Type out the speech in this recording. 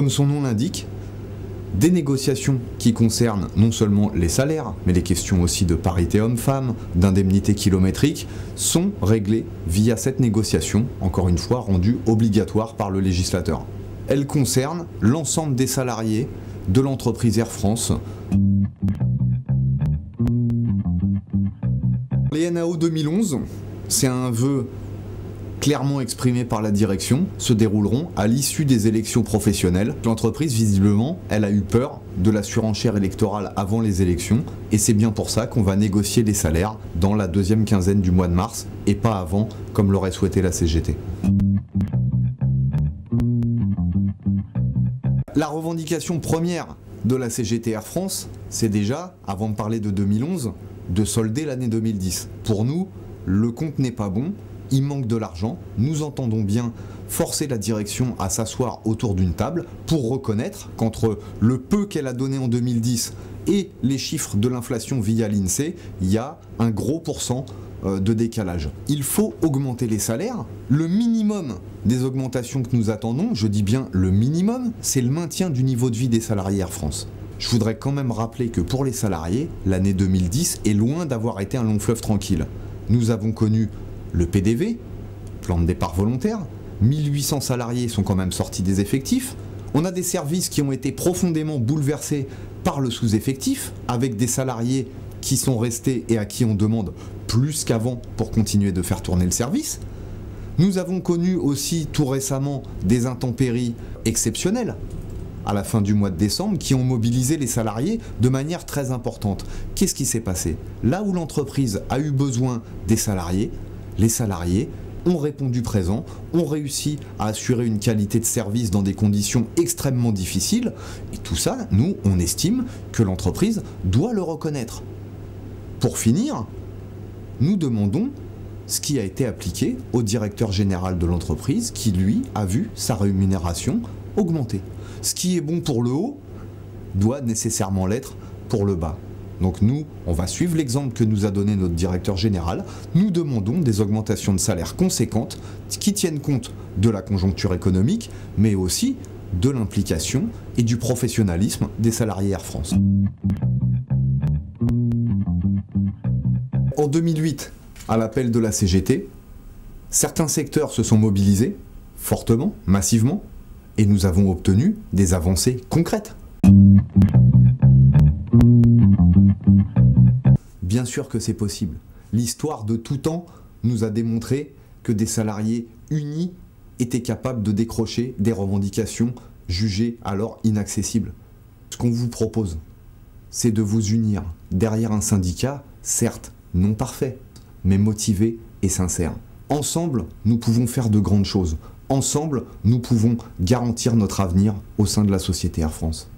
Comme son nom l'indique, des négociations qui concernent non seulement les salaires, mais les questions aussi de parité homme-femme, d'indemnité kilométrique, sont réglées via cette négociation, encore une fois rendue obligatoire par le législateur. Elle concerne l'ensemble des salariés de l'entreprise Air France. Les NAO 2011, c'est un vœu clairement exprimé par la direction, se dérouleront à l'issue des élections professionnelles. L'entreprise, visiblement, elle a eu peur de la surenchère électorale avant les élections, et c'est bien pour ça qu'on va négocier les salaires dans la deuxième quinzaine du mois de mars, et pas avant, comme l'aurait souhaité la CGT. La revendication première de la CGT Air France, c'est déjà, avant de parler de 2011, de solder l'année 2010. Pour nous, le compte n'est pas bon, il manque de l'argent, nous entendons bien forcer la direction à s'asseoir autour d'une table pour reconnaître qu'entre le peu qu'elle a donné en 2010 et les chiffres de l'inflation via l'INSEE, il y a un gros pourcent de décalage. Il faut augmenter les salaires. Le minimum des augmentations que nous attendons, je dis bien le minimum, c'est le maintien du niveau de vie des salariés Air France. Je voudrais quand même rappeler que pour les salariés, l'année 2010 est loin d'avoir été un long fleuve tranquille. Nous avons connu le PDV, plan de départ volontaire, 1800 salariés sont quand même sortis des effectifs. On a des services qui ont été profondément bouleversés par le sous-effectif, avec des salariés qui sont restés et à qui on demande plus qu'avant pour continuer de faire tourner le service. Nous avons connu aussi tout récemment des intempéries exceptionnelles à la fin du mois de décembre qui ont mobilisé les salariés de manière très importante. Qu'est-ce qui s'est passé? Là où l'entreprise a eu besoin des salariés, les salariés ont répondu présent, ont réussi à assurer une qualité de service dans des conditions extrêmement difficiles. Et tout ça, nous, on estime que l'entreprise doit le reconnaître. Pour finir, nous demandons ce qui a été appliqué au directeur général de l'entreprise qui, lui, a vu sa rémunération augmenter. Ce qui est bon pour le haut doit nécessairement l'être pour le bas. Donc nous, on va suivre l'exemple que nous a donné notre directeur général. Nous demandons des augmentations de salaire conséquentes qui tiennent compte de la conjoncture économique, mais aussi de l'implication et du professionnalisme des salariés Air France. En 2008, à l'appel de la CGT, certains secteurs se sont mobilisés fortement, massivement, et nous avons obtenu des avancées concrètes. Bien sûr que c'est possible. L'histoire de tout temps nous a démontré que des salariés unis étaient capables de décrocher des revendications jugées alors inaccessibles. Ce qu'on vous propose, c'est de vous unir derrière un syndicat, certes non parfait, mais motivé et sincère. Ensemble, nous pouvons faire de grandes choses. Ensemble, nous pouvons garantir notre avenir au sein de la société Air France.